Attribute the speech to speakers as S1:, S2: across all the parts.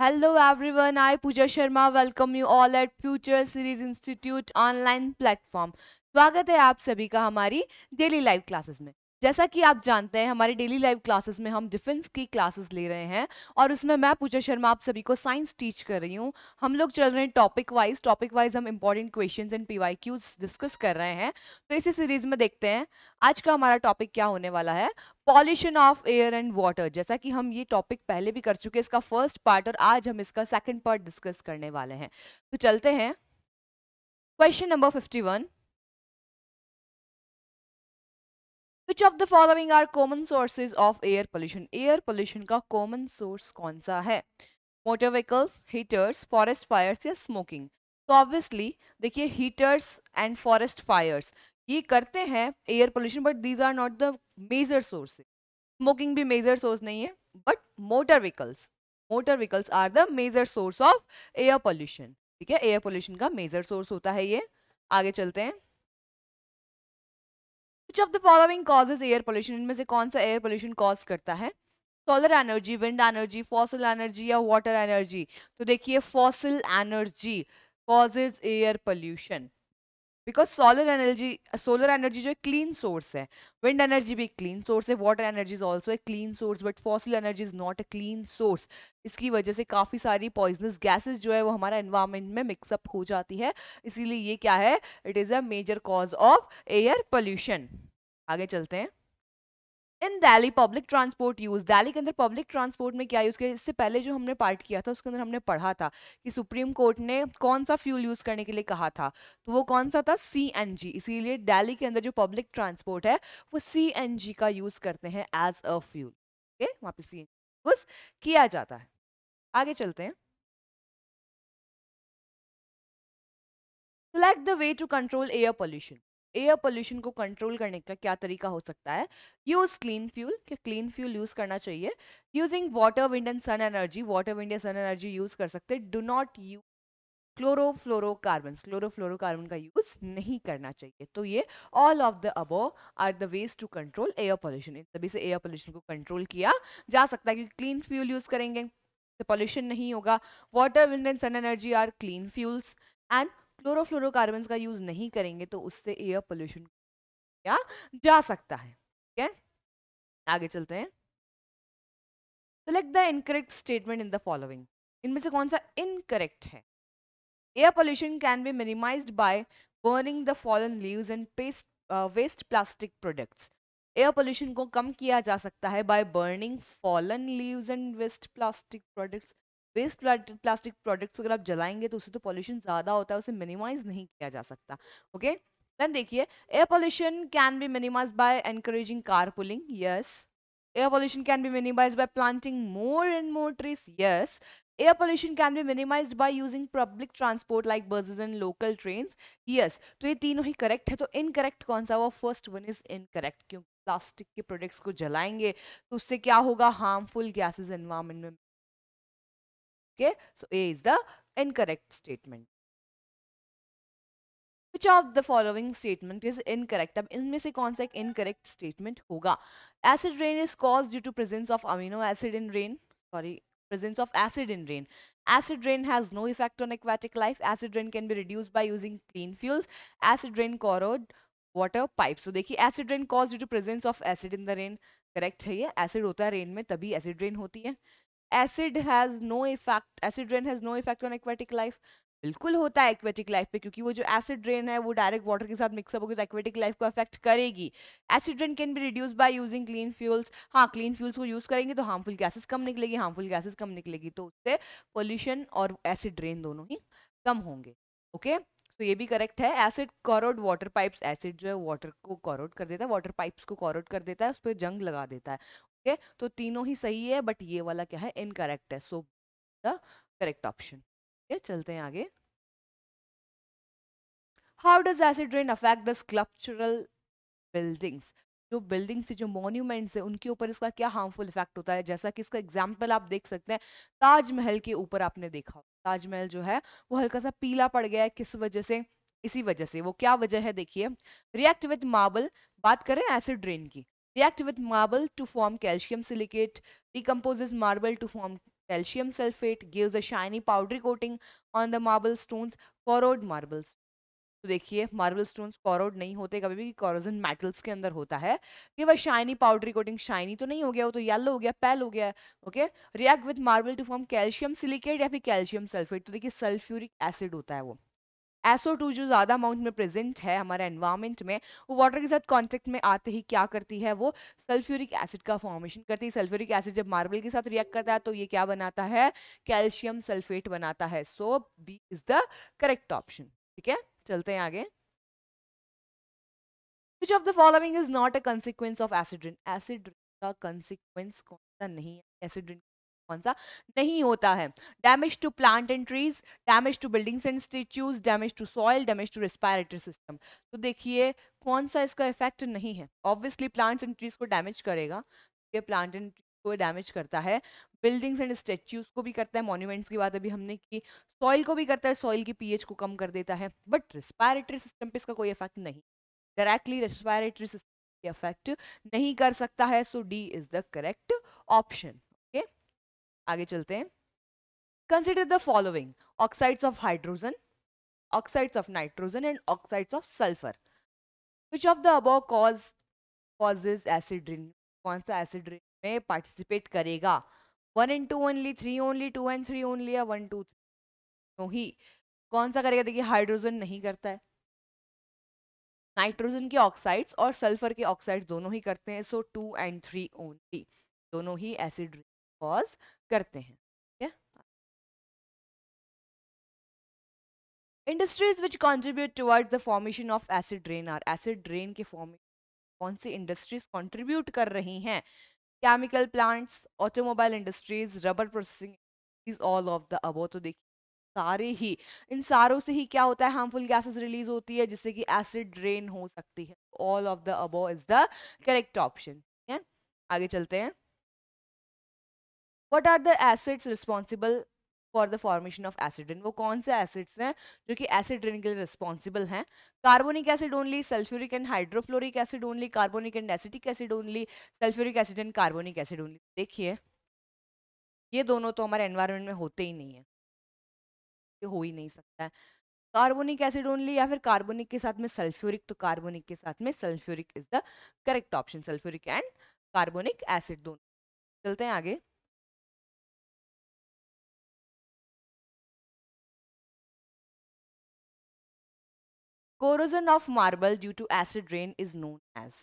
S1: Hello everyone, I Pooja Sharma welcome you all at Future Series Institute online platform। स्वागत है आप सभी का हमारी डेली लाइव क्लासेस में। जैसा कि आप जानते हैं हमारी डेली लाइव क्लासेस में हम डिफेंस की क्लासेस ले रहे हैं और उसमें मैं पूजा शर्मा आप सभी को साइंस टीच कर रही हूँ। हम लोग चल रहे हैं टॉपिक वाइज हम important questions and PYQs discuss कर रहे हैं। तो इसी सीरीज में देखते हैं आज का हमारा टॉपिक क्या होने वाला है। Pollution of air and water. जैसा कि हम ये टॉपिक पहले भी कर चुके हैं, इसका फर्स्ट पार्ट और आज हम इसका सेकंड पार्ट डिस्कस करने वाले हैं। तो चलते हैं question number 51। Which of the following are common sources of air pollution? Air pollution का कॉमन सोर्स कौन सा है? Motor vehicles, heaters, forest fires या स्मोकिंग? तो ऑब्वियसली देखिए हीटर्स एंड फॉरेस्ट फायर्स ये करते हैं air pollution, but these are not the major sources. Smoking भी मेजर सोर्स नहीं है, but motor vehicles are the major source of air pollution. ठीक है, एयर पोल्यूशन का मेजर सोर्स होता है ये। आगे चलते हैं। Which of the following causes air pollution? इनमें से कौन सा एयर पोल्यूशन कॉज करता है? Solar energy, wind energy, fossil energy या वाटर एनर्जी? तो देखिए fossil energy causes air pollution, because solar energy जो क्लीन सोर्स है, विंड एनर्जी भी क्लीन सोर्स है, water energy is also a clean source, but fossil energy is not a clean source. इसकी वजह से काफ़ी सारी पॉइजनस गैसेस जो है वो हमारा एनवायरमेंट में मिक्सअप हो जाती है, इसीलिए ये क्या है, it is a major cause of air pollution. आगे चलते हैं। In Delhi public transport use, Delhi के अंदर पब्लिक ट्रांसपोर्ट में क्या यूज किया? इससे पहले जो हमने पार्ट किया था उसके अंदर हमने पढ़ा था कि सुप्रीम कोर्ट ने कौन सा फ्यूल यूज करने के लिए कहा था, तो वो कौन सा था? सीएनजी। इसीलिए दिल्ली के अंदर जो पब्लिक ट्रांसपोर्ट है वो सीएनजी का यूज करते हैं एज अ फ्यूल। ओके, वहां पे सीएनजी यूज किया जाता है। आगे चलते हैं। Select the way to control air pollution. Air pollution को कंट्रोल करने का क्या तरीका हो सकता है? यूज क्लीन फ्यूल, क्या क्लीन फ्यूल यूज करना चाहिए? Using water, wind and sun energy, water, wind या सन एनर्जी यूज कर सकते हैं। Do not use chlorofluorocarbon, chlorofluorocarbon का यूज नहीं करना चाहिए। तो ये all of the above are the ways to control air pollution. इन सभी से एयर पोल्यूशन को कंट्रोल किया जा सकता है, क्योंकि क्लीन फ्यूल यूज करेंगे तो पोल्यूशन नहीं होगा। Water, wind and sun energy are clean fuels and chlorofluorocarbon का यूज नहीं करेंगे तो उससे एयर पोल्यूशन किया जा सकता है। ठीक है, आगे चलते हैं। Select the incorrect statement in the following. इनमें से कौन सा इनकरेक्ट है? Air pollution can be minimized by burning the fallen leaves and waste plastic products. Air pollution को कम किया जा सकता है by burning fallen leaves and waste plastic products. Waste plastic products अगर आप जलाएंगे तो उससे तो पॉल्यूशन ज़्यादा होता है, उसे मिनिमाइज नहीं किया जा सकता। ओके, देन देखिए air pollution can be minimized by encouraging car pooling. Yes. Air pollution can be minimized by planting more and more trees. Yes. Air pollution can be minimized by using public transport like buses and local trains. Yes, तो ये तीनों ही correct है। तो incorrect कौन सा हुआ? First one is incorrect, क्योंकि plastic के प्रोडक्ट्स को जलाएंगे तो उससे क्या होगा? हार्मफुल गैसेस एनवायरमेंट में। Okay, so A is the incorrect statement. Which of the following statement is incorrect? अब इनमें से कौन सा एक इनकरेक्ट स्टेटमेंट होगा? Acid rain is caused due to presence of amino acid in rain. Sorry, presence of acid in rain. Acid rain has no effect on aquatic life. Acid rain can be reduced by using clean fuels. Acid rain corrode water pipes. तो देखिए acid rain caused due to presence of acid in the rain. Correct है ये, acid होता है rain में तभी acid rain होती है। Acid rain has no effect on aquatic life. बिल्कुल होता है एक्वेटिक लाइफ पे, क्योंकि वो जो एसिड रेन है वो डायरेक्ट वाटर के साथ मिक्सअप होगी तो एक्वेटिक लाइफ को अफेक्ट करेगी। Acid rain can be reduce by using clean fuels. हाँ, क्लीन फ्यूल्स को यूज करेंगे तो हार्मफुल गैसेस कम निकलेगी, हार्मफुल गैसेस कम निकलेगी तो उससे पोल्यूशन और एसिड रेन दोनों ही कम होंगे। ओके, तो ये भी करेक्ट है। एसिड कॉरोड वाटर पाइप्स, एसिड जो है वाटर को कॉरोड कर देता है, वाटर पाइप्स को कॉरोड कर देता है, उस पर जंग लगा देता है। ओके, तो तीनों ही सही है, बट ये वाला क्या है? इनकरेक्ट है। So the correct option. Okay, चलते हैं आगे। How does acid rain affect the sculptural buildings? जो बिल्डिंग्स है, जो मॉन्यूमेंट्स है, उनके ऊपर इसका क्या हार्मफुल इफेक्ट होता है? जैसा कि इसका एग्जाम्पल आप देख सकते हैं, ताजमहल के ऊपर आपने देखा, ताजमहल जो है वो हल्का सा पीला पड़ गया है, किस वजह से? इसी वजह से। वो क्या वजह है? देखिए, रिएक्ट विथ मार्बल, बात करें एसिड रेन की, react with marble to form calcium silicate, decomposes marble to form Calcium sulfate gives a shiny powdery coating on the marble stones. Corroded marbles. तो देखिए मार्बल स्टोन्स कोरोड नहीं होते कभी भी, corrosion metals के अंदर होता है कि वह शाइनी पाउडरी कोटिंग, शाइनी तो नहीं हो गया, वो तो येलो हो गया, पेल हो गया, okay. React with marble to form calcium silicate या फिर कैल्शियम सल्फेट, तो देखिए सल्फ्यूरिक एसिड होता है वो। SO2 जो ज्यादा अमाउंट में प्रेजेंट है हमारे एनवायरमेंट में, वो वाटर के साथ कांटेक्ट में आते ही क्या करती है, वो सल्फ्यूरिक एसिड का फॉर्मेशन करती है। सल्फ्यूरिक एसिड जब मार्बल के साथ रिएक्ट करता है तो ये क्या बनाता है, कैल्शियम सल्फेट बनाता है। So B is the correct option. ठीक है, चलते हैं आगे। Which of the following is not a consequence of acid rain? Acid rain का consequence कौन सा नहीं है? Acid rain कौन सा नहीं होता है? Damage to plant and trees, damage to buildings and statues, damage to soil, damage to respiratory system. तो देखिए कौन सा इसका इफेक्ट नहीं है? Obviously plants and trees को डैमेज करेगा, ये प्लांट एंड को डैमेज करता है, बिल्डिंग्स एंड स्टेच्यूज को भी करता है, मॉन्यूमेंट्स की बात अभी हमने की, सॉइल को भी करता है, सॉइल की पीएच को कम कर देता है, बट रिस्पायरेटरी सिस्टम पे इसका कोई इफेक्ट नहीं, डायरेक्टली रेस्पिरेटरी सिस्टम अफेक्ट नहीं कर सकता है। So D is the correct option. Okay, आगे चलते हैं। Consider the following oxides of hydrogen, oxides of nitrogen and oxides of sulphur. Which of the above causes acid rain? कौन सा acid rain में पार्टिसिपेट करेगा? 1 and 2 only, 3 only, 2 and 3 only, या 1 2 3? ही कौन सा करेगा? देखिए हाइड्रोजन नहीं करता है, नाइट्रोजन के ऑक्साइड्स और सल्फर के ऑक्साइड्स दोनों ही करते हैं। सो 2 and 3 ओनली, दोनों ही एसिड कॉज करते हैं। Industries which contribute towards the formation of acid rain are, acid rain के फॉर्मेशन कौन सी इंडस्ट्रीज कंट्रीब्यूट कर रही हैं? Chemical plants, automobile industries, rubber processing, all of the above. तो देखिए सारे ही, इन सारों से ही क्या होता है, हार्मफुल गैसेस रिलीज होती है जिससे कि एसिड रेन हो सकती है। All of the above is the correct option है। आगे चलते हैं। What are the acids responsible for the formation of acid rain? वो कौन से एसिड्स हैं जो कि एसिड रेन के लिए रिस्पॉन्सिबल हैं? Carbonic acid only, sulphuric and hydrofluoric acid only, carbonic and acetic acid only, sulphuric acid and carbonic acid only. देखिए ये दोनों तो हमारे एनवायरमेंट में होते ही नहीं है, ये हो ही नहीं सकता है। कार्बोनिक एसिड ओनली या फिर कार्बोनिक के साथ में सल्फ्यूरिक, तो कार्बोनिक के साथ में sulphuric is the correct option. Sulphuric and carbonic acid दोनों। चलते हैं आगे। Corrosion of marble due to acid rain is known as,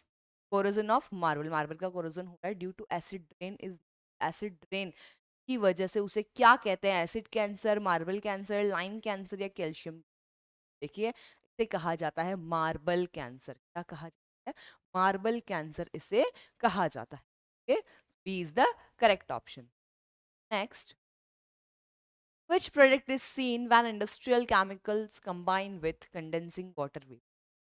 S1: corrosion of marble, marble का कोरोजन होता है due to acid rain, is acid rain की वजह से उसे क्या कहते हैं? Acid cancer, marble cancer, lime cancer या कैल्शियम? देखिए इसे कहा जाता है मार्बल कैंसर। क्या कहा जाता है? मार्बल कैंसर इसे कहा जाता है। B is the correct option. Next, which product is seen when industrial chemicals combine with condensing water vapor?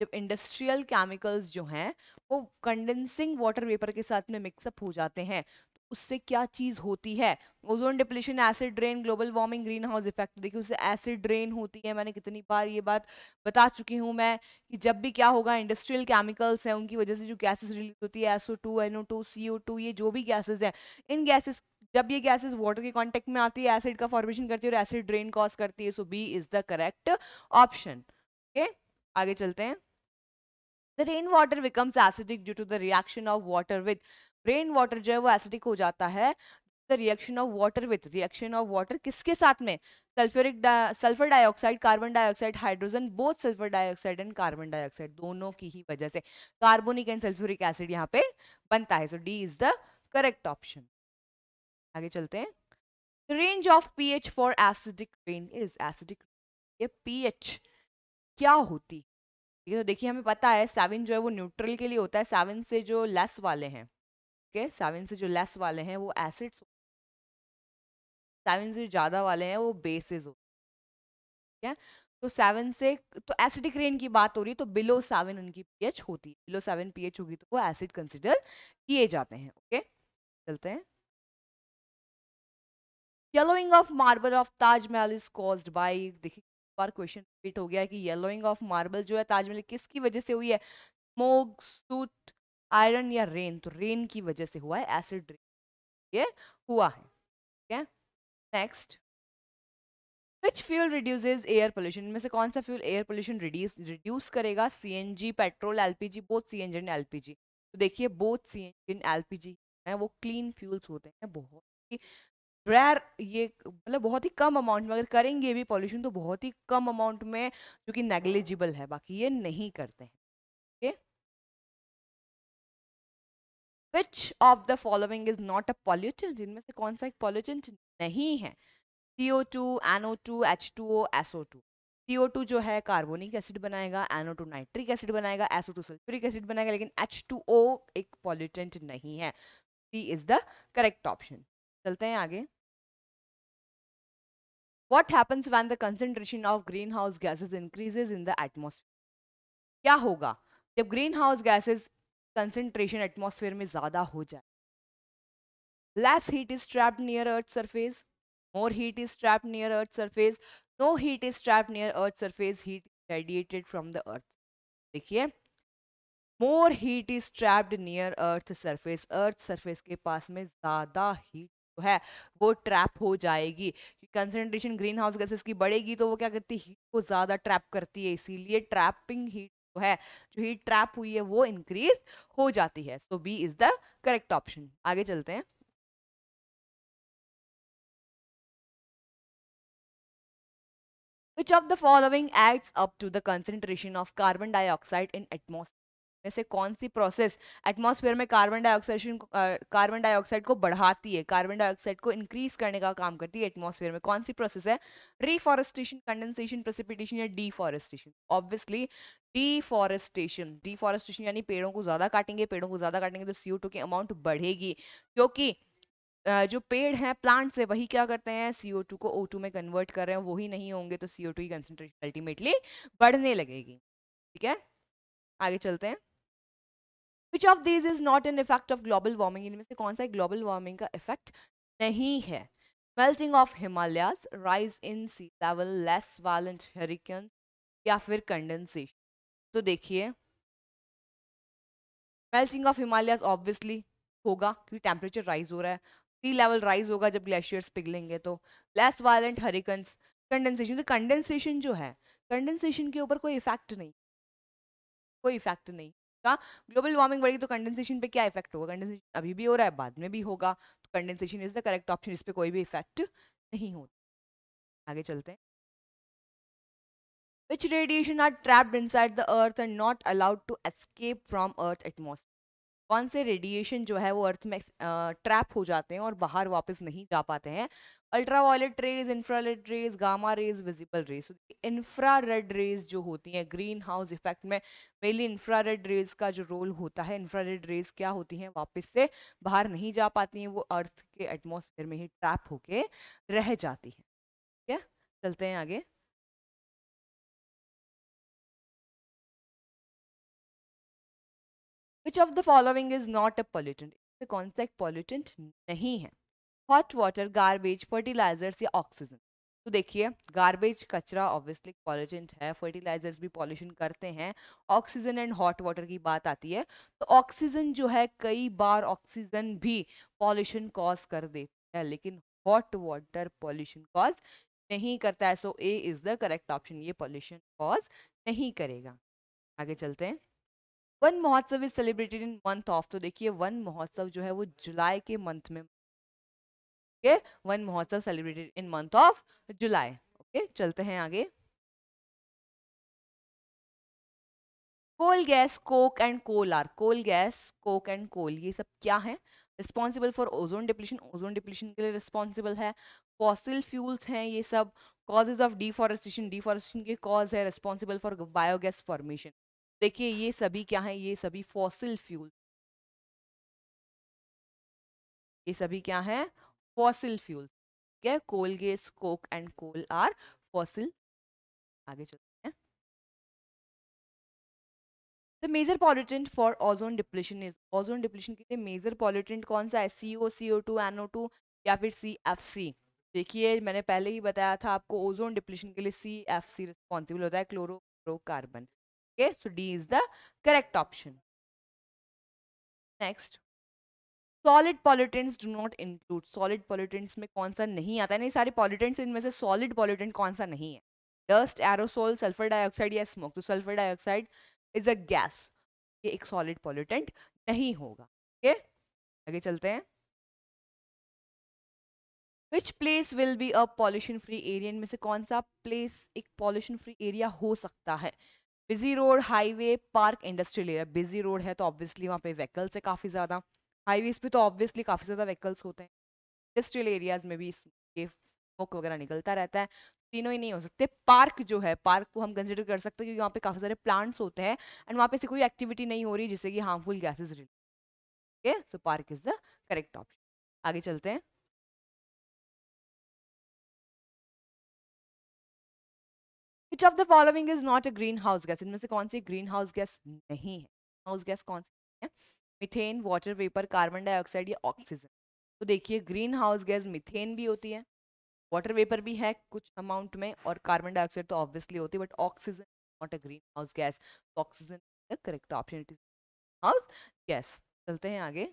S1: जब इंडस्ट्रियल केमिकल्स जो हैं वो कंडेंसिंग वाटर वेपर के साथ में मिक्सअप हो जाते हैं तो उससे क्या चीज होती है? Ozone depletion, acid rain, global warming, green house effect. देखिए उससे एसिड रेन होती है, मैंने कितनी बार ये बात बता चुकी हूँ मैं कि जब भी क्या होगा, इंडस्ट्रियल केमिकल्स हैं उनकी वजह से जो गैसेस रिलीज होती है, SO2, NO2, CO2, ये जो भी गैसेस हैं, इन गैसेस जब ये गैसेस वाटर के कांटेक्ट में आती है एसिड का फॉर्मेशन करती है और एसिड रेन कॉज करती है। So B is the correct option. Okay, आगे चलते हैं। The rain water becomes acidic due to the reaction of water with, rain water जो है वो एसिडिक हो जाता है the reaction of water with, reaction of water किसके साथ में? Sulphur dioxide, carbon dioxide, hydrogen, both sulphur dioxide and carbon dioxide, दोनों की ही वजह से कार्बोनिक एंड सल्फ्यूरिक एसिड यहाँ पे बनता है। So D is the correct option. आगे चलते हैं। Range of pH for acidic rain is, acidic ये पीएच क्या होती? ये तो देखिए हमें पता है 7 जो है वो न्यूट्रल के लिए होता है, 7 से जो लेस वाले हैं, ओके 7 से जो लेस वाले हैं वो एसिड्स, 7 से ज्यादा वाले हैं वो बेसिस होते हैं। तो 7 से तो एसिडिक रेन की बात हो रही है तो बिलो 7 उनकी पीएच होती है, बिलो 7 पीएच होगी तो वो एसिड कंसिडर किए जाते हैं। ओके, चलते हैं। Yellowing of marble of Taj Mahal is caused by, देखिए बार क्वेश्चन रिपीट हो गया है कि येलोइंग ऑफ मार्बल जो है ताजमहल किसकी वजह से हुई है? स्मोक, सूट, आयरन या रेन? तो रेन की वजह से हुआ है, एसिड रेन ये हुआ है। ठीक है, नेक्स्ट, विच फ्यूल रिड्यूसेस एयर पोल्यूशन, में से कौन सा फ्यूल एयर पोल्यूशन रिड्यूस करेगा? CNG, petrol, LPG, both CNG and LPG. तो देखिए बोथ सीएनजी एंड एलपीजी है वो क्लीन फ्यूल्स होते हैं, बहुत ही रेयर, ये मतलब बहुत ही कम अमाउंट में अगर करेंगे भी पॉल्यूशन तो बहुत ही कम अमाउंट में, जो कि नेग्लिजिबल है, बाकी ये नहीं करते हैं। Okay, which of the following is not a pollutant, इनमें से कौन सा एक पॉल्यूटेंट नहीं है? CO2, NO2, H2O, SO2। CO2 जो है कार्बोनिक एसिड बनाएगा, NO2 नाइट्रिक एसिड बनाएगा, SO2 सल्फ्यूरिक एसिड बनाएगा, लेकिन H2O एक पॉल्यूटेंट नहीं है। सी इज द करेक्ट ऑप्शन। चलते हैं आगे। What happens when the concentration of greenhouse gases increases in the atmosphere? क्या होगा जब green house gases concentration atmosphere में ज्यादा हो जाए? Less heat is trapped near Earth's surface. More heat is trapped near Earth's surface. No heat is trapped near Earth's surface. Heat is radiated from the Earth. देखिए, more heat is trapped near earth surface, earth surface के पास में ज्यादा heat जो है वो trap हो जाएगी। Concentration green house gases की बढ़ेगी तो वो क्या करती है, हीट को ज्यादा ट्रैप करती है, इसीलिए ट्रैपिंग हीट जो है, जो हीट ट्रैप हुई है वो इंक्रीज हो जाती है। So B is the correct option. आगे चलते हैं। Which of the following adds up to the concentration of carbon dioxide in atmosphere? में से कौन सी प्रोसेस एटमॉस्फेयर में कार्बन डाइऑक्साइड को बढ़ाती है, कार्बन डाइऑक्साइड को इंक्रीज करने का काम करती है एटमॉस्फेयर में? कौन सी प्रोसेस है? रिफॉरेस्टेशन, कंडेंसेशन, प्रेसिपिटेशन या डीफॉरेस्टेशन? ऑब्वियसली डीफॉरेस्टेशन। डीफॉरेस्टेशन यानी पेड़ों को ज्यादा काटेंगे, पेड़ों को ज्यादा काटेंगे तो CO2 की अमाउंट बढ़ेगी, क्योंकि जो पेड़ हैं प्लांट से वही क्या करते हैं, CO2 को O2 में कन्वर्ट कर रहे हैं, वही नहीं होंगे तो CO2 की कंसेंट्रेशन अल्टीमेटली बढ़ने लगेगी। ठीक है, आगे चलते हैं। Which of these is not an effect of global warming, इनमें से कौन सा ग्लोबल वार्मिंग का इफेक्ट नहीं है? Melting of Himalayas, rise in sea level, less violent hurricane या फिर कंडेंसेशन? तो देखिए, मेल्टिंग ऑफ हिमालयाज ऑब्वियसली होगा क्योंकि टेम्परेचर राइज हो रहा है, सी लेवल राइज होगा जब ग्लेशियर्स पिघलेंगे तो। लेस वायलेंट हरिकन्स, कंडेंसेशन, तो कंडेंसेशन जो है, कंडेंसेशन के ऊपर कोई इफेक्ट नहीं, कोई इफेक्ट नहीं का। ग्लोबल वार्मिंग बढ़ेगी तो कंडेंसेशन पे क्या इफेक्ट होगा? कंडेंसेशन अभी भी हो रहा है, बाद में भी होगा, तो condensation is the correct option, इस पे कोई भी इफेक्ट नहीं होता। आगे चलते हैं। Which radiation are trapped inside the earth and not allowed to escape from earth atmosphere? कौन से रेडिएशन जो है वो अर्थ में ट्रैप हो जाते हैं और बाहर वापस नहीं जा पाते हैं? Ultraviolet rays, infrared rays, gamma rays, visible raise. Infrared rays जो होती हैं ग्रीन हाउस इफेक्ट में, मेनली इंफ्रारेड रेज का जो रोल होता है, इंफ्रारेड रेज क्या होती हैं, वापस से बाहर नहीं जा पाती हैं, वो अर्थ के एटमॉस्फेयर में ही ट्रैप होके रह जाती हैं। ठीक है, चलते हैं आगे। Which of the following is not a pollutant, कौन सा एक पॉल्यूटेंट नहीं है? हॉट वाटर, गार्बेज, फर्टिलाइजर्स या ऑक्सीजन? तो देखिए, गार्बेज कचरा ऑब्वियसली पॉल्यूटेंट है, फर्टिलाइजर्स भी पॉल्यूशन करते हैं, ऑक्सीजन एंड हॉट वाटर की बात आती है तो ऑक्सीजन जो है, कई बार ऑक्सीजन भी पॉल्यूशन कॉज कर देता है, लेकिन हॉट वाटर पॉल्यूशन कॉज नहीं करता है। सो ए इज द करेक्ट ऑप्शन, ये पॉल्यूशन कॉज नहीं करेगा। आगे चलते हैं। वन महोत्सव is celebrated in month of, तो देखिए वन महोत्सव जो है वो जुलाई के मंथ में, okay, Van Mahotsav celebrated in month of July. Okay, चलते हैं आगे। Coal gas, coke and coal are, coal gas, coke and coal, ये सब क्या है? Responsible for ozone depletion, ozone depletion के लिए रिस्पॉन्सिबल है। फॉसिल फ्यूल्स हैं ये सब। कॉजेज ऑफ डिफॉरेस्टेशन, डिफॉरेस्टेशन के कॉज है, रिस्पॉन्सिबल फॉर बायोगैस फॉर्मेशन। देखिए ये सभी क्या है, ये सभी फॉसिल फ्यूल, ये सभी क्या है, फॉसिल फ्यूल। ठीक है, coal gas, coke and coal are fossil. आगे चलते हैं। The major pollutant for ozone depletion is, ozone depletion के लिए मेजर पॉल्यूटेंट कौन सा है? CO, CO2, NO2 या फिर CFC? देखिए मैंने पहले ही बताया था आपको, ओजोन डिप्लीशन के लिए CFC रिस्पॉन्सिबल होता है, chlorofluorocarbon. Okay, so D is the correct option. Next, solid pollutants do not include, solid pollutants में कौन सा नहीं आता है, नहीं सारे पॉल्यूटेंट्स, इनमें से सॉलिड पॉल्यूटेंट कौन सा नहीं है? डस्ट, एरोसोल, सल्फर डाइऑक्साइड या स्मोक। तो sulphur dioxide is a gas, ये एक सॉलिड पॉल्यूटेंट नहीं होगा। ओके, आगे चलते हैं। Which place will be a pollution free area, इनमें से कौन सा प्लेस एक पॉल्यूशन फ्री एरिया हो सकता है? Busy road, highway, park, industrial area. Busy road है तो ऑब्वियसली वहाँ पे व्हीकल्स है काफ़ी ज़्यादा, हाईवेज पे तो ऑब्वियसली काफ़ी ज़्यादा व्हीकल्स होते हैं, इंडस्ट्रियल एरियाज में भी ये स्मोक वगैरह निकलता रहता है, तीनों ही नहीं हो सकते। पार्क जो है, पार्क को हम कंसिडर कर सकते हैं क्योंकि वहाँ पे काफ़ी सारे प्लांट्स होते हैं एंड वहाँ पे से कोई एक्टिविटी नहीं हो रही जिससे कि harmful gases release. Okay, so park is the correct option. आगे चलते हैं। Which of the following is not a greenhouse gas, इनमें से कौन सी ग्रीन हाउस गैस नहीं है? हाउस गैस कौन सी है? Methane, water vapour, carbon dioxide या ऑक्सीजन। तो देखिए ग्रीन हाउस गैस मिथेन भी होती है, वाटर वेपर भी है कुछ अमाउंट में, और कार्बन डाइऑक्साइड तो ऑब्वियसली होती है, but oxygen not a greenhouse gas. तो oxygen the correct option, it is house gas. चलते हैं आगे।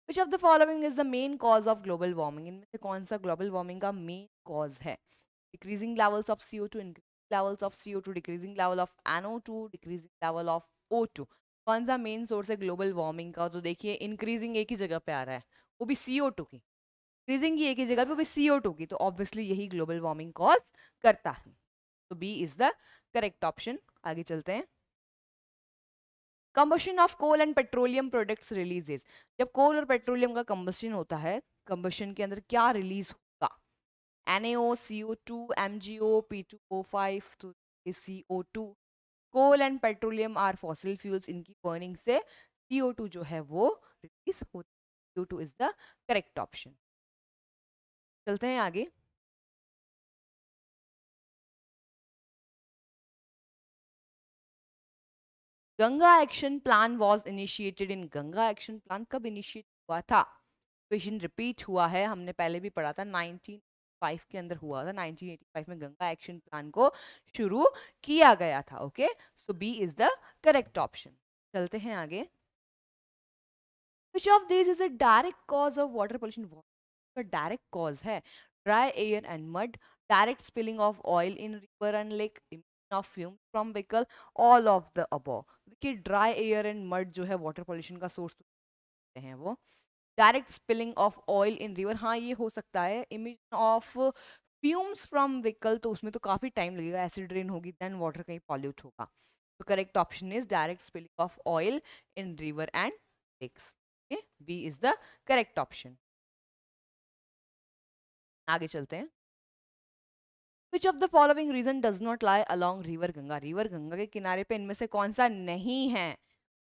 S1: Which of the following is the main cause of global warming, इनमें से कौन सा ग्लोबल वार्मिंग का मेन कॉज है? Decreasing levels of CO2, increasing levels of CO2, decreasing level of NO2, decreasing level of O2। कौन सा main source है global warming का? तो देखिए इंक्रीजिंग एक ही जगह पे आ रहा है, वो भी CO2 की, इंक्रीजिंग की एक ही जगह पे, वो भी CO2 की, तो ऑब्वियसली यही ग्लोबल वार्मिंग कॉज करता है। तो B is the correct option. आगे चलते हैं। Combustion of coal and petroleum products releases, जब कोल और पेट्रोलियम का कंबशन होता है, कंबशन के अंदर क्या रिलीज होगा? NaO, CO2, MgO, P2O5, तो CO2। Coal and petroleum are fossil fuels, इनकी बर्निंग से CO2 जो है वो रिलीज होती है। CO2 is the correct option. चलते हैं आगे। Ganga action plan was initiated in, Ganga action plan कब इनिशिएट हुआ था? क्वेश्चन रिपीट हुआ है, हमने पहले भी पढ़ा था, 1985 के अंदर हुआ था, 1985 में गंगा एक्शन प्लान को शुरू किया गया था। Okay, so B is the correct option. चलते हैं आगे। Which of this is a direct cause of water pollution, water direct cause है? Dry air and mud, direct spilling of oil in river and lake, of fume from vehicle, all of the above. देखिए dry air and mud जो है water pollution का source हैं वो। Direct spilling of oil in river, हाँ ये हो सकता है। Emission of fumes from vehicle, तो उसमें तो काफी टाइम लगेगा, एसिड रेन होगी देन वाटर कहीं पॉल्यूट होगा। तो correct option is direct spilling of oil in river and lakes. Okay, B is the correct option. आगे चलते हैं। Which of the following region does not lie along river Ganga, river Ganga के किनारे पे इनमें से कौन सा नहीं है?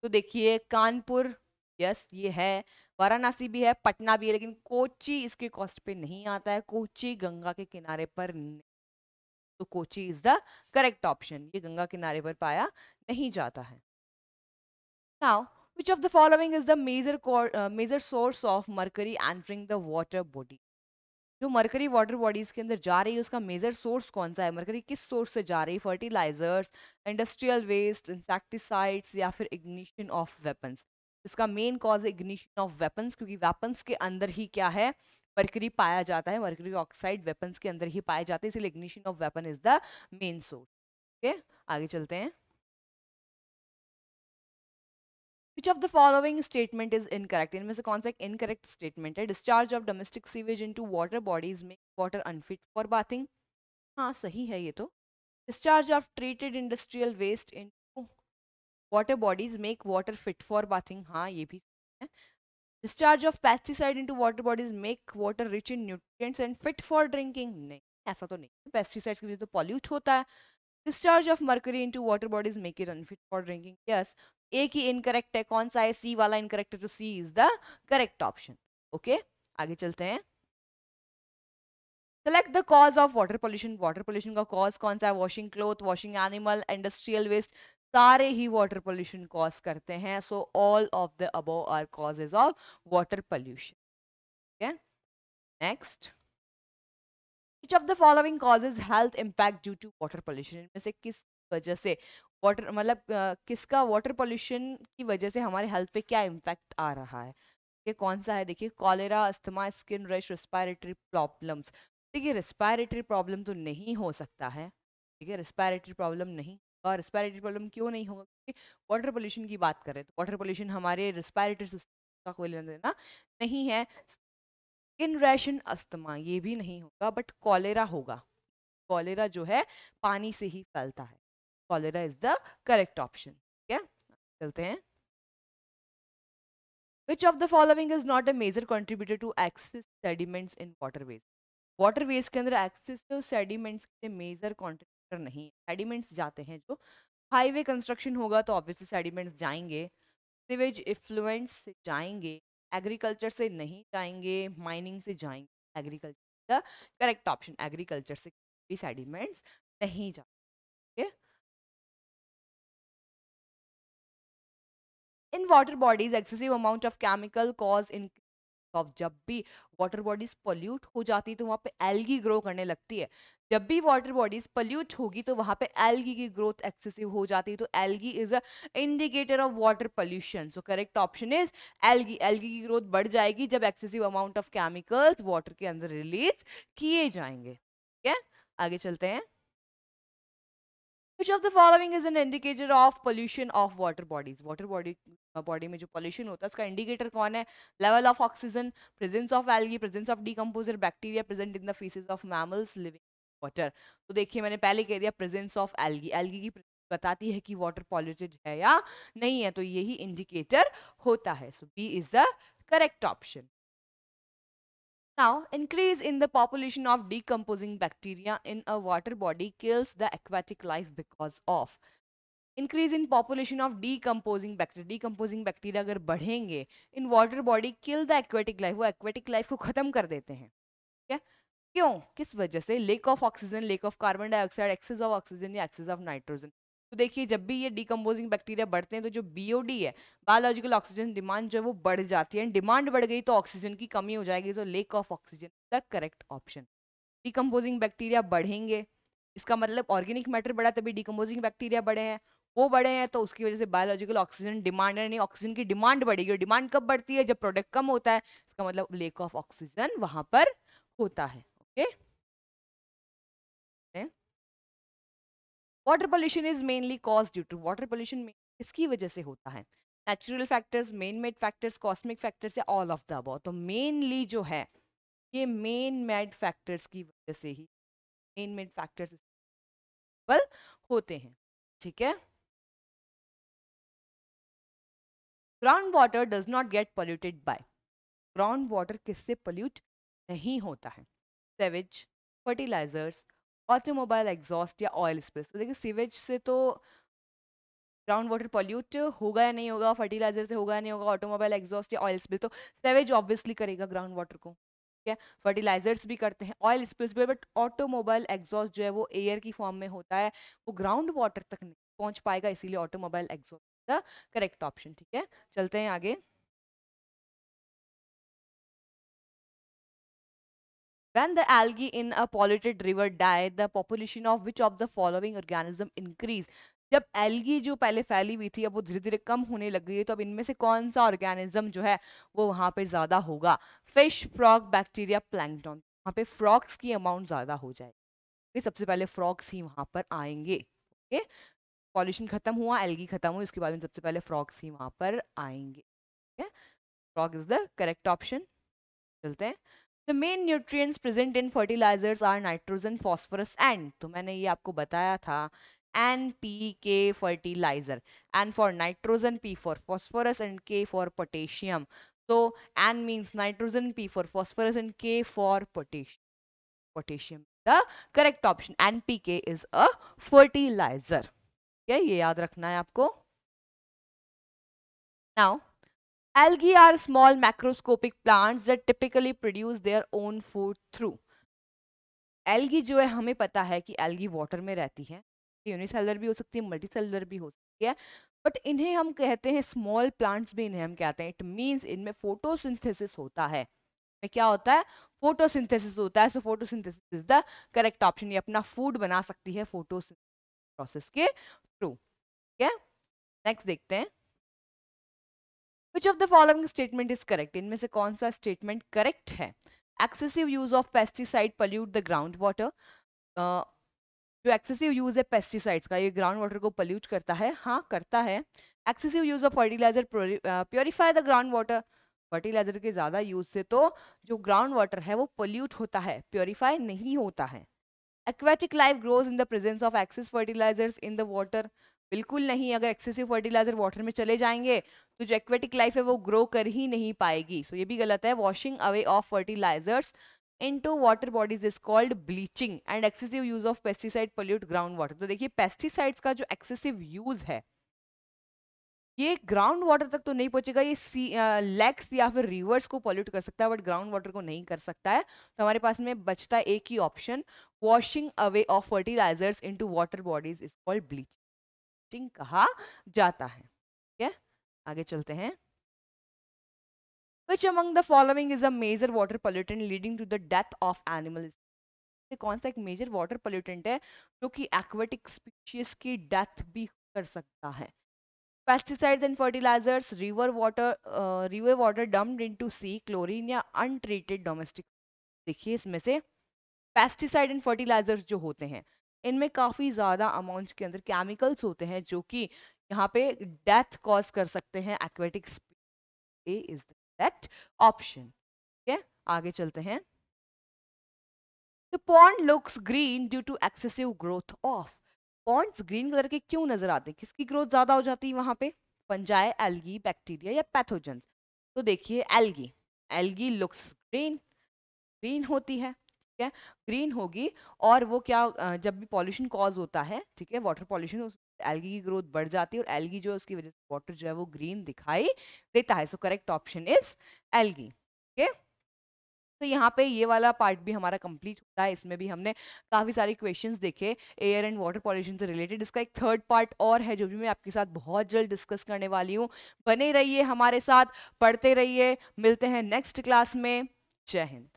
S1: तो देखिए कानपुर, यस ये है, वाराणसी भी है, पटना भी है, लेकिन कोची इसके कॉस्ट पे नहीं आता है, कोची गंगा के किनारे पर नहीं। तो Kochi is the correct option, ये गंगा किनारे पर पाया नहीं जाता है। Now which of the following is the major source of mercury entering the water body, जो मरकरी वाटर बॉडीज के अंदर जा रही है उसका मेजर सोर्स कौन सा है? मरकरी किस सोर्स से जा रही है? फर्टिलाइजर्स, इंडस्ट्रियल वेस्ट, इंसेक्टिसाइड्स या फिर इग्निशन ऑफ वेपन्स। इसका मेन कॉज है इग्निशन ऑफ वेपन्स, क्योंकि वेपन्स के अंदर ही क्या है? मरकरी पाया जाता है, मरकरी ऑक्साइड वेपन्स के अंदर ही पाए जाते हैं, इसलिए ignition of weapon is the main source. Okay, आगे चलते हैं। Which of the following statement is incorrect, इनमें से कौन सा एक इनकरेक्ट स्टेटमेंट है? Discharge of domestic sewage into water bodies make water unfit for bathing, हाँ सही है ये तो। Discharge of treated industrial waste into water bodies make water fit for bathing, हाँ ये भी है। Discharge of pesticide into water bodies make water rich in nutrients and fit for drinking, नहीं ऐसा तो नहीं, पेस्टिसाइड्स की वजह से तो पॉल्यूट होता है। Discharge of mercury into water bodies make it unfit for drinking, yes. एक ही इनकरेक्ट है, कौन सा है? सी वाला इनकरेक्ट है, तो C is the correct option. Okay, आगे चलते हैं। Select the cause of water pollution, water pollution का कॉज कौन सा है? Washing cloth, washing animal, industrial waste, सारे ही वाटर पोल्यूशन कॉज करते हैं, so all of the above are causes of water pollution. ठीक है, next. Which of the following causes health impact due to water pollution, इनमें से किस वजह से वाटर मतलब किसका वाटर पोल्यूशन की वजह से हमारे हेल्थ पे क्या इम्पैक्ट आ रहा है। ये कौन सा है, देखिए cholera, asthma, skin rash, respiratory problems. देखिए रेस्पिरेटरी प्रॉब्लम तो नहीं हो सकता है, ठीक है, रेस्पिरेटरी प्रॉब्लम नहीं। और रेस्पिरेटरी प्रॉब्लम क्यों नहीं होगा, क्योंकि वाटर पोल्यूशन की बात करें तो वाटर पोल्यूशन हमारे रेस्पिरेटरी सिस्टम का कोई लेना देना नहीं है। स्किन रैश एंड अस्थमा ये भी नहीं होगा, बट कॉलेरा होगा। कॉलेरा जो है पानी से ही फैलता है। Cholera is the correct option. ठीक है, चलते हैं। Which of the following is not a major contributor to excess sediments in waterways? Waterways के अंदर एक्सेसिव सेडिमेंट्स के मेजर कंट्रीब्यूटर नहीं है। सेडिमेंट्स जाते हैं जो हाईवे कंस्ट्रक्शन होगा तो ऑब्वियसली सेडिमेंट्स जाएंगे, सिवेज इफ्लुएंस से जाएंगे, एग्रीकल्चर से नहीं जाएंगे, माइनिंग से जाएंगे। Agriculture the correct option, agriculture से भी सेडिमेंट्स नहीं जाएंगे। In water bodies excessive amount of chemical cause in of, जब भी वाटर बॉडीज पोल्यूट हो जाती है तो वहां पे एल्गी ग्रो करने लगती है। जब भी वाटर बॉडीज पोल्यूट होगी तो वहां पे एल्गी की ग्रोथ एक्सेसिव हो जाती है, तो algae is a indicator of water pollution. So correct option is algae. Algae की ग्रोथ बढ़ जाएगी जब excessive amount of chemicals water के अंदर रिलीज किए जाएंगे। ठीक है, आगे चलते हैं। Which of the following is an indicator of pollution of water bodies? Water body में जो pollution होता है उसका indicator कौन है? Level of oxygen, presence of algae, presence of decomposer bacteria present in the feces of mammals living in water. तो देखिए मैंने पहले कह दिया presence of algae. Algae की बताती है कि water polluted है या नहीं है, तो यही indicator होता है. So B is the correct option. Now, increase in the population of decomposing bacteria in a water body kills the aquatic life because of increase in population of decomposing bacteria. Decomposing bacteria अगर बढ़ेंगे in water body kill the aquatic life, वो aquatic life को खत्म कर देते हैं। क्या, क्यों, किस वजह से? Lack of oxygen, lack of carbon dioxide, excess of oxygen या एक्सेस ऑफ नाइट्रोजन। तो देखिए जब भी ये डीकम्पोजिंग बैक्टीरिया बढ़ते हैं तो जो बीओडी है, बायोलॉजिकल ऑक्सीजन डिमांड जो है वो बढ़ जाती है। डिमांड बढ़ गई तो ऑक्सीजन की कमी हो जाएगी, तो lake of oxygen the correct option. Decomposing bacteria बढ़ेंगे, इसका मतलब ऑर्गेनिक मैटर बढ़ा तभी डीकम्पोजिंग बैक्टीरिया बढ़े हैं, वो बड़े हैं तो उसकी वजह से बायोलॉजिकल ऑक्सीजन डिमांड है, नहीं ऑक्सीजन की डिमांड बढ़ेगी। डिमांड कब बढ़ती है? जब प्रोडक्ट कम होता है, इसका मतलब लेक ऑफ ऑक्सीजन वहां पर होता है। Okay, water pollution is mainly cause due to, water pollution किसकी वजह से होता है? Natural factors, man made factors, cosmic factors या ऑल ऑफ द अबव। तो मेनली जो है ये मेन मेड फैक्टर्स की वजह से ही, मेन मेड फैक्टर्स होते हैं। ठीक है, ground water does not get polluted by, ground water किससे पोल्यूट नहीं होता है? सेवेज, फर्टिलाइजर्स, ऑटोमोबाइल एग्जॉस्ट या ऑयल स्पिल्स। तो देखिए सीवेज से तो ग्राउंड वाटर पॉल्यूट होगा या नहीं होगा, फर्टिलाइजर से होगा या नहीं होगा, ऑटोमोबाइल एग्जॉस्ट या ऑयल स्पिल, तो सेवेज ऑब्वियसली करेगा ग्राउंड वाटर को। ठीक है, फर्टिलाइजर्स भी करते हैं, ऑयल स्पिल्स भी, बट ऑटोमोबाइल एग्जॉस्ट जो है वो एयर की फॉर्म में होता है, वो ग्राउंड वाटर तक नहीं पहुंच पाएगा, इसीलिए automobile exhaust the correct option. ठीक है, चलते हैं आगे। When the algae in a polluted river die, the population of which of the following organism increase? जब एल्गी जो पहले फैली हुई थी अब वो धीरे धीरे कम होने लग गई है, तो अब इनमें से कौन सा ऑर्गेनिज्म जो है वो वहां पे ज्यादा होगा? Fish, frog, bacteria, plankton. वहां पे फ्रॉग्स की अमाउंट ज्यादा हो जाएगी, सबसे पहले फ्रॉग्स ही वहां पर आएंगे। ओके, पॉल्यूशन खत्म हुआ, एल्गी खत्म हुई, उसके बाद में सबसे पहले फ्रॉग्स ही वहां पर आएंगे। ठीक है, frog is the correct option. चलते हैं। The main nutrients present in fertilizers are nitrogen, phosphorus and, तो मैंने ये आपको बताया था, NPK fertilizer, N for nitrogen, P for phosphorus and K for potassium. So N means nitrogen, P for phosphorus and K for potassium. Potassium the correct option. NPK is a fertilizer. क्या ये याद रखना है आपको? Now algae are small macroscopic plants that typically produce their own food through. Algae जो है हमें पता है कि एल्गी वाटर में रहती है, यूनिसेलुलर भी हो सकती है, मल्टी सेलुलर भी हो सकती है, बट इन्हें हम कहते हैं स्मॉल प्लांट्स भी, इन्हें हम कहते हैं, इट मींस इनमें फोटोसिंथेसिस होता है। में क्या होता है? फोटोसिंथेसिस होता है। सो photosynthesis is the correct option. ये अपना फूड बना सकती है फोटोसिंथेसिस प्रोसेस के थ्रू। ठीक है, नेक्स्ट देखते हैं। Which of the following statement is correct? इनमें से कौन सा स्टेटमेंट करेक्ट है? Excessive use of pesticide pollute the ground water. जो एक्सेसिव यूज है पेस्टिसाइड्स का, ये ग्राउंड वाटर को पल्यूट करता है, हाँ करता है। Excessive use of fertilizer purify the ground water. Fertilizer के ज्यादा यूज से तो जो ग्राउंड वाटर है वो पल्यूट होता है, प्योरीफाई नहीं होता है। Aquatic life grows in the presence of excess fertilizers in the water. बिल्कुल नहीं, अगर एक्सेसिव फर्टिलाइजर वाटर में चले जाएंगे तो जो एक्वेटिक लाइफ है वो ग्रो कर ही नहीं पाएगी, सो ये भी गलत है। Washing away of fertilizers into water bodies is called bleaching and excessive use of pesticide pollute ground water। तो देखिए पेस्टिसाइड्स का जो एक्सेसिव यूज है ये ग्राउंड वाटर तक तो नहीं पहुंचेगा, ये लेक्स या फिर रिवर्स को पॉल्यूट कर सकता है बट ग्राउंड वाटर को नहीं कर सकता है। तो हमारे पास में बचता है एक ही option, washing away of fertilisers into water bodies is called bleaching कहा जाता है। ठीक है, आगे चलते हैं। Which among the following is a major water pollutant leading to the death of animals? कौन सा एक मेजर वाटर पोल्यूटेंट है जो कि एक्वेटिक स्पीशीज की डेथ भी कर सकता है? Pesticides and fertilizers, river water dumped into sea, chlorine या अनट्रीटेड डोमेस्टिक। देखिए इसमें से पेस्टिसाइड एंड फर्टिलाइजर्स जो होते हैं इनमें काफी ज्यादा अमाउंट के अंदर केमिकल्स होते हैं जो कि यहाँ पे डेथ कॉज कर सकते हैं aquatic. A is the correct option. ठीक है, आगे चलते हैं। The pond looks green due to excessive growth of। Ponds green colour के क्यों नजर आते हैं? किसकी ग्रोथ ज्यादा हो जाती है वहां पे? फंजाई, एल्गी, बैक्टीरिया या पैथोजेंस? तो देखिए algae, algae looks green, green होती है, ठीक है, ग्रीन होगी। और वो क्या, जब भी पॉल्यूशन कॉज होता है, ठीक है, वाटर पॉल्यूशन, एल्गी की ग्रोथ बढ़ जाती है और एल्गी जो है उसकी वजह से वाटर जो है वो ग्रीन दिखाई देता है। So correct option is algae. ठीक है, तो यहाँ पे ये वाला पार्ट भी हमारा कंप्लीट होता है। इसमें भी हमने काफ़ी सारे क्वेश्चंस देखे एयर एंड वाटर पॉल्यूशन से रिलेटेड। इसका एक थर्ड पार्ट और है जो भी मैं आपके साथ बहुत जल्द डिस्कस करने वाली हूँ। बने रहिए हमारे साथ, पढ़ते रहिए, मिलते हैं नेक्स्ट क्लास में। जय हिंद।